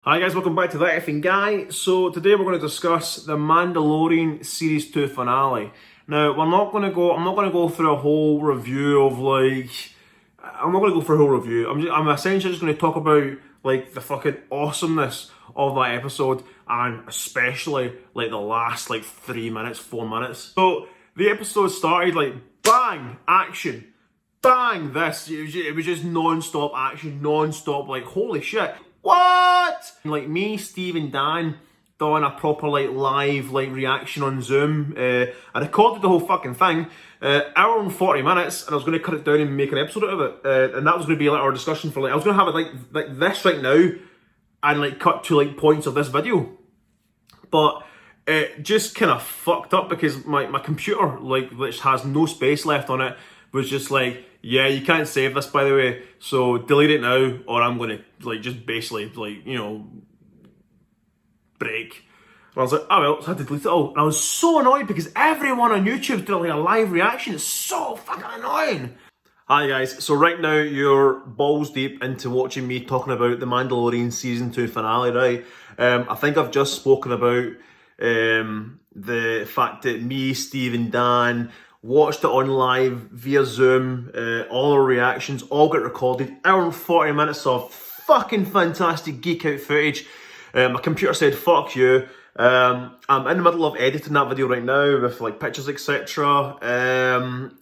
Hi guys, welcome back to That Effing Guy. So today we're going to discuss the Mandalorian Series 2 finale. Now, I'm not going to go through a whole review of I'm not going to go for a whole review. I'm essentially just going to talk about the fucking awesomeness of that episode, and especially the last 3 minutes, 4 minutes. So the episode started bang, action, bang, this. It was just non-stop action, non-stop, holy shit. What? Me, Steve and Dan done a proper live reaction on Zoom. I recorded the whole fucking thing, hour and 40 minutes, and I was going to cut it down and make an episode out of it. And that was going to be our discussion for I was going to have it like this right now, and cut to points of this video. But it just kind of fucked up because my computer, which has no space left on it, was just yeah, you can't save this, by the way, so delete it now, or I'm gonna just basically break. And I was like, oh well, so I had to delete it all. And I was so annoyed because everyone on YouTube did a live reaction. It's so fucking annoying. Hi guys, so right now you're balls deep into watching me talking about the Mandalorian Season 2 finale, right? I think I've just spoken about the fact that me, Steve and Dan watched it on live via Zoom. All our reactions all got recorded. Hour and 40 minutes of fucking fantastic geek out footage. My computer said fuck you. I'm in the middle of editing that video right now with pictures, etc.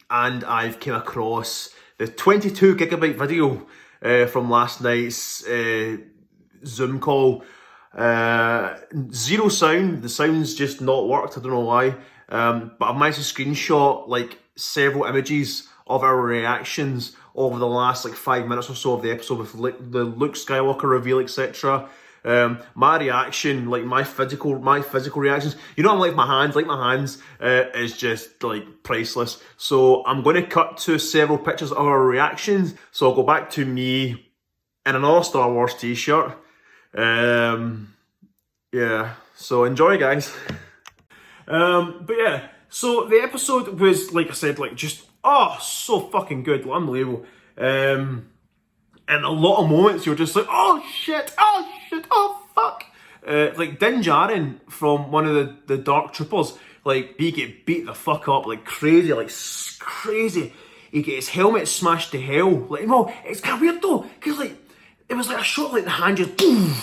And I've came across the 22 gigabyte video from last night's Zoom call. Zero sound. The sound's just not worked. I don't know why. But I've managed to screenshot several images of our reactions over the last 5 minutes or so of the episode with the Luke Skywalker reveal, etc. My reaction, my physical reactions, I'm my hands is just priceless. So I'm going to cut to several pictures of our reactions. So I'll go back to me in another Star Wars t-shirt. Yeah, so enjoy guys. But yeah, so the episode was, I said, just, so fucking good, unbelievable. And a lot of moments you're just oh shit, oh fuck. Din Djarin from one of the Dark Troopers, he get beat the fuck up, crazy, crazy. He get his helmet smashed to hell. It's kind of weird though, because it was a shot the hand just boom,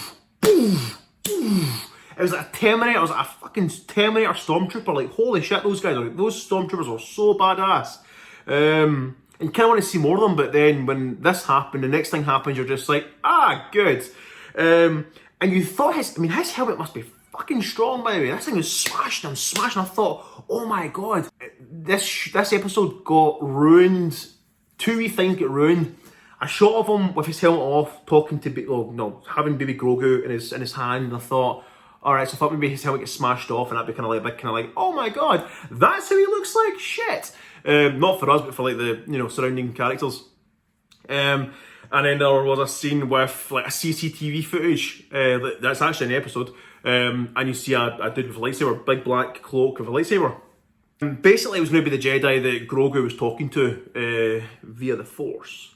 boom, boom. It was a Terminator, it was a fucking Terminator Stormtrooper, holy shit, those Stormtroopers were so badass. And you kind of want to see more of them, but then when this happened, the next thing happens, you're just good. And you thought his helmet must be fucking strong, by the way. This thing was smashed and smashed, and I thought, oh my god. This episode got ruined. Two wee things get ruined. A shot of him with his helmet off, talking to, having baby Grogu in his hand, and I thought, alright, so I thought maybe his helmet gets smashed off and that'd be kind of oh my god, that's how he looks like, shit. Not for us, but for the, surrounding characters. And then there was a scene with a CCTV footage, that's actually an episode, and you see a dude with a lightsaber, big black cloak with a lightsaber. And basically it was going to be the Jedi that Grogu was talking to via the Force.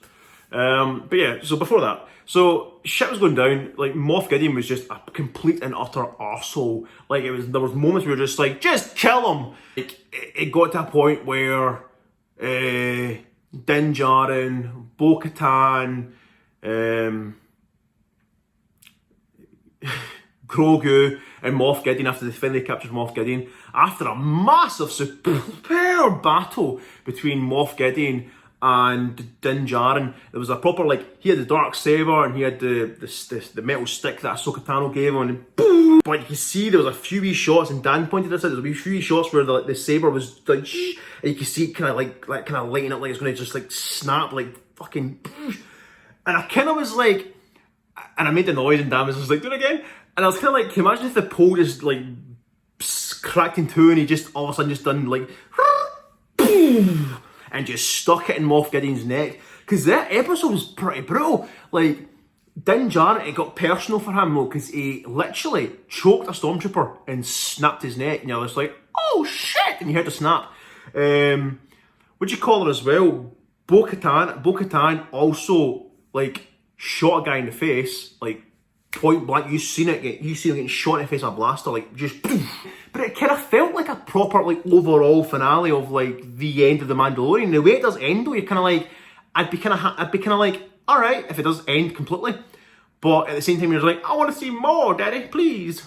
But yeah, so before that, so shit was going down. Moff Gideon was just a complete and utter arsehole. There was moments where we were just kill him. It got to a point where Din Djarin, Bo-Katan, Grogu, and Moff Gideon, after they finally captured Moff Gideon, after a massive, superb battle between Moff Gideon and Din Djarin, there was a proper he had the dark saber and he had the metal stick that Ahsoka Tano gave him, and boom! But you can see there was a few wee shots, and Dan pointed this out. There was a few wee shots where the saber was and you can see it kind of lighting up, it's going to just snap, fucking. And I kind of was and I made the noise, and Dan was just do it again. And I was kind of imagine if the pole just cracked in two, and he just all of a sudden just done boom, and just stuck it in Moff Gideon's neck. Because that episode was pretty brutal. Din Djarin, it got personal for him, because he literally choked a stormtrooper and snapped his neck. And you're just oh shit! And you heard the snap. What'd you call her as well? Bo-Katan also, shot a guy in the face, point blank, you seen him getting shot in the face with a blaster, like just poof. But it kind of felt like a proper like overall finale of like the end of the Mandalorian. The way it does end though, you're kind of like, I'd be kind of like, all right, if it does end completely, but at the same time you're like, I want to see more, Daddy, please.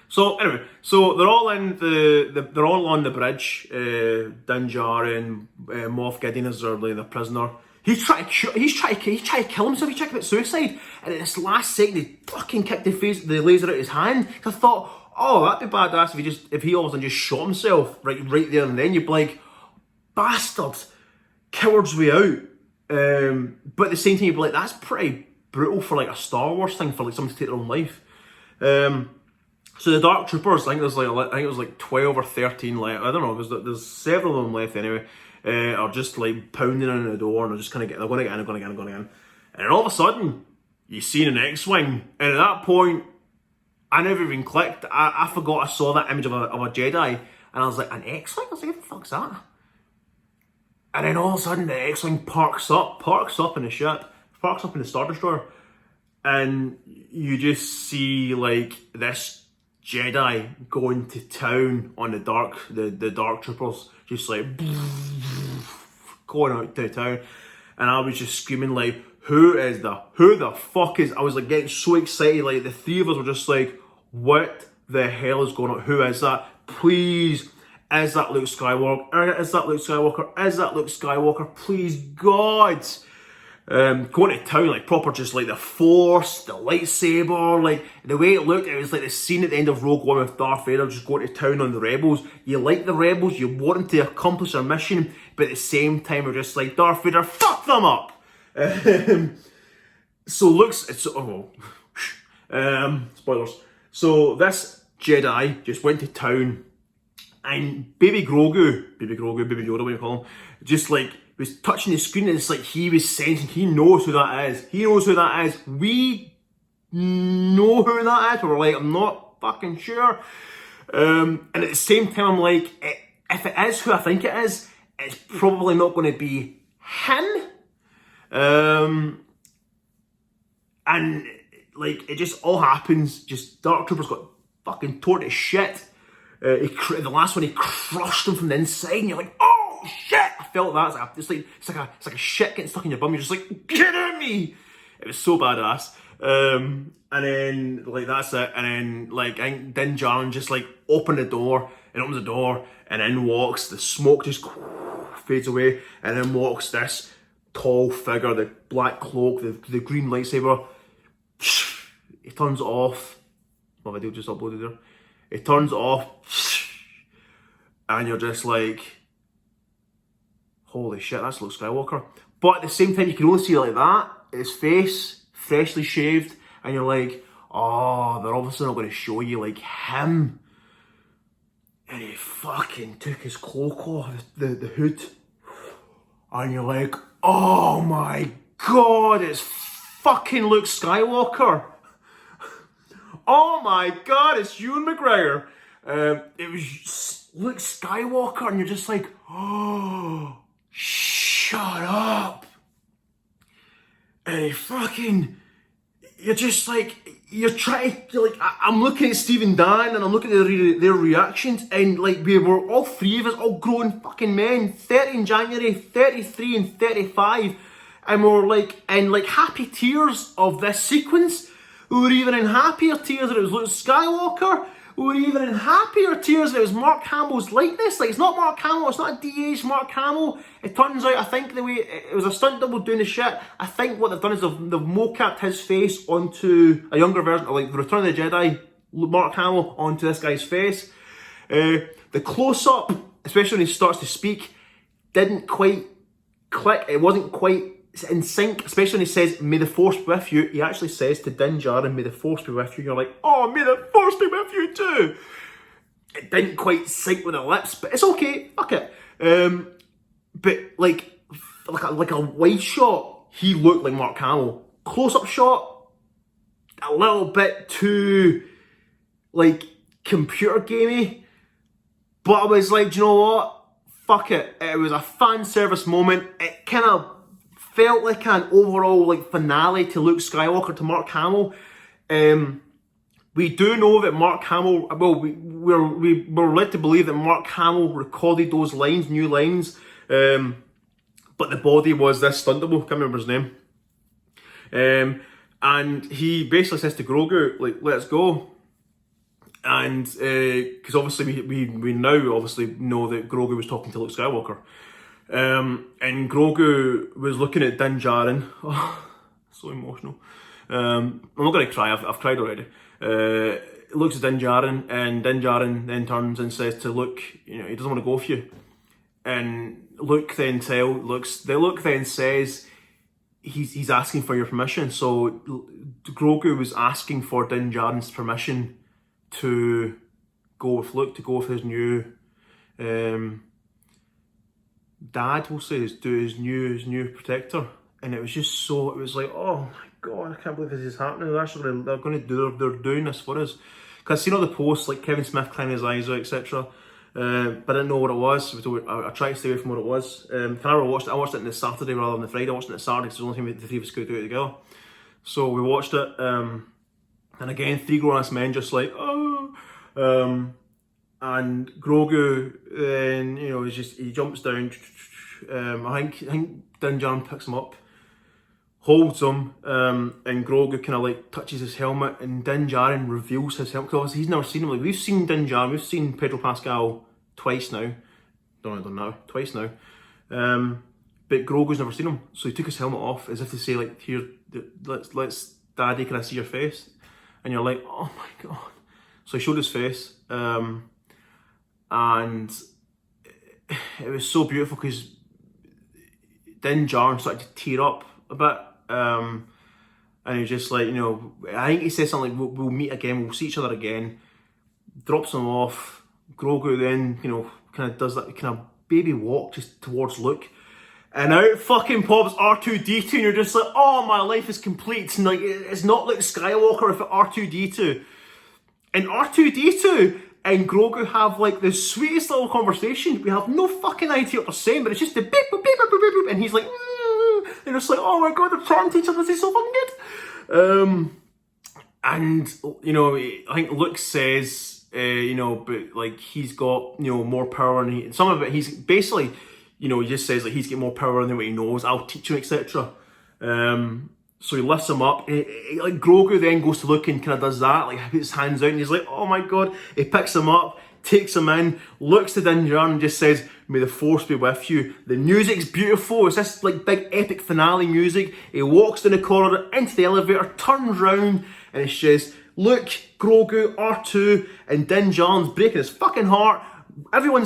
So anyway, so they're all in they're all on the bridge. Din Djarin, Moff Gideon is the prisoner. He's trying to kill himself. He's trying to commit suicide, and at this last second, he fucking kicked the laser out of his hand. I thought, oh, that'd be badass if he all of a sudden just shot himself right there and then. You'd be like, bastard, coward's way out. But at the same time, you'd be like, that's pretty brutal for like a Star Wars thing, for like someone to take their own life. So the Dark Troopers, I think it was like 12 or 13 left. I don't know. There's several of them left anyway. Are just like pounding on the door, and they're just kind of they're going to get in. And then all of a sudden, you see an X-wing, and at that point, I never even clicked. I forgot I saw that image of a Jedi, and I was like, an X-wing? I was like, what the fuck's that? And then all of a sudden, the X-wing parks up in the ship, parks up in the Star Destroyer, and you just see like this Jedi going to town on the dark troopers, just like going out to town, and I was just screaming like, who the fuck is? I was like getting so excited, like the three of us were just like, what the hell is going on? Who is that? Please, is that Luke Skywalker? Is that Luke Skywalker? Is that Luke Skywalker? Please, God. Going to town, like proper, just like the Force, the lightsaber, like the way it looked, it was like the scene at the end of Rogue One with Darth Vader just going to town on the rebels. You like the rebels, you want them to accomplish their mission, but at the same time we're just like, Darth Vader, fuck them up! So Luke's, spoilers. So this Jedi just went to town, and Baby Yoda, what do you call him, just like was touching the screen, and it's like he was sensing, he knows who that is. We know who that is, but we're like, I'm not fucking sure. And at the same time, I'm like, if it is who I think it is, it's probably not going to be him. And like, it just all happens. Just Dark Troopers got fucking torn to shit. The last one, he crushed him from the inside, and you're like, oh shit! I felt that. It's like a shit getting stuck in your bum. You're just like, get at me! It was so badass. And then like that's it. And then like I think Din Djarin just like opens the door, and in walks, the smoke just fades away, and then walks this tall figure, the black cloak, the green lightsaber. He turns it off. My video just uploaded there. It turns off, and you're just like, holy shit, that's Luke Skywalker. But at the same time, you can only see it like that, his face, freshly shaved, and you're like, oh, they're obviously not going to show you like him. And he fucking took his cloak off, the hood, and you're like, oh my god, it's fucking Luke Skywalker. Oh my god, it's Ewan McGregor. It was Luke Skywalker, and you're just like, oh, shut up. And he fucking, you're just like, you're like, I'm looking at Steve and Dan, and I'm looking at their reactions, and like, we were all three of us, all grown fucking men, 30 in January, 33 and 35, and we were like, in like happy tears of this sequence. We were even in happier tears that it was Luke Skywalker. We were even in happier tears that it was Mark Hamill's likeness. Like, it's not Mark Hamill, it's not a de-aged Mark Hamill. It turns out, I think the way, it was a stunt double doing the shit. I think what they've done is they've mocapped his face onto a younger version, or like the Return of the Jedi, Mark Hamill, onto this guy's face. The close-up, especially when he starts to speak, didn't quite click. It wasn't quite in sync, especially when he says, may the Force be with you. He actually says to Din Djarin, may the Force be with you. You're like, oh, may the Force be with you too. It didn't quite sync with the lips, but it's okay, fuck it. But like a wide shot, he looked like Mark Hamill. Close-up shot, a little bit too like computer gamey. But I was like, do you know what? Fuck it. It was a fan service moment. It kind of felt like an overall like finale to Luke Skywalker, to Mark Hamill. We do know that Mark Hamill, well, we're led to believe that Mark Hamill recorded those lines, new lines, but the body was this stunt double, can't remember his name. And he basically says to Grogu, like, let's go. And, because obviously we now obviously know that Grogu was talking to Luke Skywalker. And Grogu was looking at Din Djarin. Oh, so emotional. I'm not going to cry, I've cried already. Looks at Din Djarin, and Din Djarin then turns and says to Luke, you know, he doesn't want to go with you. And Luke then says he's asking for your permission. So Grogu was asking for Din Djarin's permission to go with Luke, to go with his new dad, we'll say, his new protector. And it was just so, it was like, oh my God, I can't believe this is happening. They're they're doing this for us. Because I've seen all the posts, like Kevin Smith crying his eyes out, etc. But I didn't know what it was. I tried to stay away from what it was. I watched it on the Saturday rather than the Friday. I watched it on the Saturday because it was the only time the three of us could do it together. So we watched it. And again, three grown-ass men just like, oh. And Grogu then, you know, he jumps down. I think Din Djarin picks him up, holds him, and Grogu kind of like touches his helmet, and Din Djarin reveals his helmet, because he's never seen him. Like, we've seen Din Djarin, we've seen Pedro Pascal twice now. Twice now. But Grogu's never seen him, so he took his helmet off as if to say, like, here, let's Daddy, can I see your face? And you're like, oh my God. So he showed his face, and it was so beautiful because Din Djarin started to tear up a bit, and he was just like, you know, I think he said something like, we'll meet again, we'll see each other again, drops him off. Grogu then, you know, kind of does that kind of baby walk just towards Luke, and out fucking pops R2-D2, and you're just like, oh, my life is complete. And like, it's not like Skywalker, if R2-D2. And R2-D2 and Grogu have like the sweetest little conversation. We have no fucking idea what they're saying, but it's just the beep, beep, beep, beep, beep, beep, and he's like, and it's like, oh my God, they're trying to each other, this is so fucking good. And, you know, I think Luke says, you know, but like he's got, you know, more power, and some of it, he's basically, you know, he just says like he's got more power than what he knows, I'll teach you, etc. So he lifts him up, and like Grogu then goes to Luke and kind of does that, like puts his hands out, and he's like, oh my God. He picks him up, takes him in, looks to Din Djarin and just says, may the Force be with you. The music's beautiful, it's this like big epic finale music. He walks down the corridor into the elevator, turns round, and it's just Luke, Grogu, R2, and Din Djarin's breaking his fucking heart. Everyone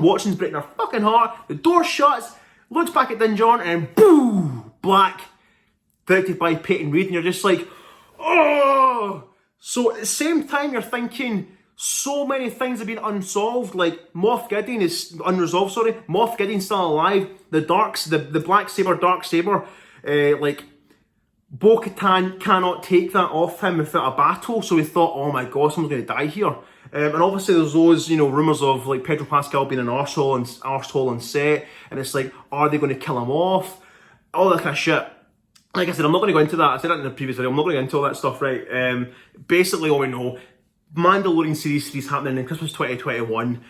watching's breaking their fucking heart. The door shuts, looks back at Din Djarin, and boom, black. Directed by Peyton Reed, and you're just like, oh! So at the same time, you're thinking, so many things have been unsolved, like Moff Gideon is unresolved, sorry. Moff Gideon's still alive, the black saber, dark saber, like, Bo-Katan cannot take that off him without a battle, so we thought, oh my God, someone's going to die here. And obviously there's those, you know, rumours of like Pedro Pascal being an arsehole and set, and it's like, are they going to kill him off? All that kind of shit. Like I said, I'm not going to go into that. I said that in the previous video. I'm not going to go into all that stuff, right? Basically, all we know, Mandalorian Series 3 is happening in Christmas 2021,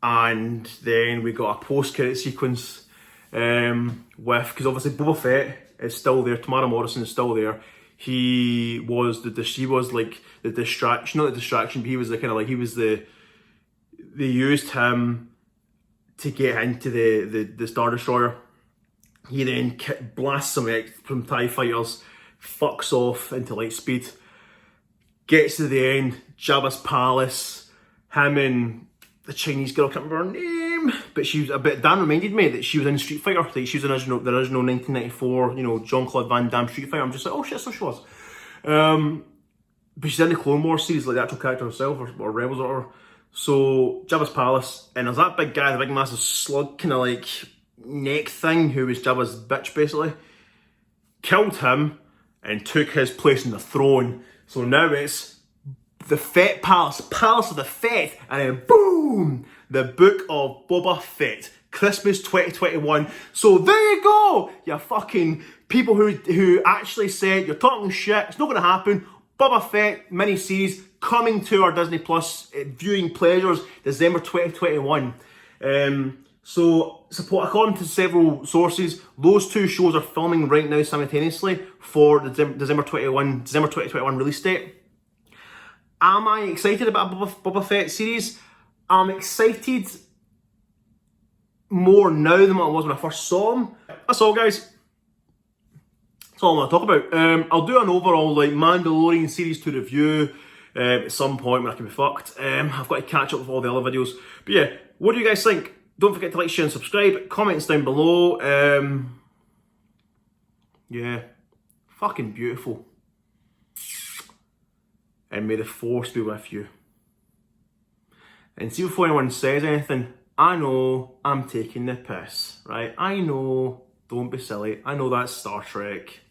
and then we got a post-credit sequence because obviously Boba Fett is still there. Tamara Morrison is still there. She was like the distraction, not the distraction, but he was the kind of like, they used him to get into the Star Destroyer. He then blasts some from TIE fighters, fucks off into light speed, gets to the end, Jabba's palace, him and the Chinese girl, I can't remember her name, but she was a bit, Dan reminded me that she was in Street Fighter, like she was in the original 1994, you know, Jean-Claude Van Damme Street Fighter. I'm just like, oh shit, so she was. But she's in the Clone Wars series, like the actual character herself, or Rebels or whatever. So, Jabba's palace, and there's that big guy, the big massive slug kind of like neck thing, who was Jabba's bitch basically, killed him and took his place on the throne. So now it's the Fett Palace of the Fett, and then boom, the Book of Boba Fett, Christmas 2021. So there you go, you fucking people who actually said you're talking shit, it's not going to happen. Boba Fett mini-series coming to our Disney Plus viewing pleasures December 2021. So, according to several sources, those two shows are filming right now simultaneously for the December 2021 release date. Am I excited about a Boba Fett series? I'm excited more now than what I was when I first saw him. That's all, guys. That's all I'm going to talk about. I'll do an overall like Mandalorian series to review at some point when I can be fucked. I've got to catch up with all the other videos. But yeah, what do you guys think? Don't forget to like, share and subscribe. Comments down below. Yeah, fucking beautiful. And may the force be with you. And see before anyone says anything, I know I'm taking the piss, right? I know, don't be silly. I know that's Star Trek.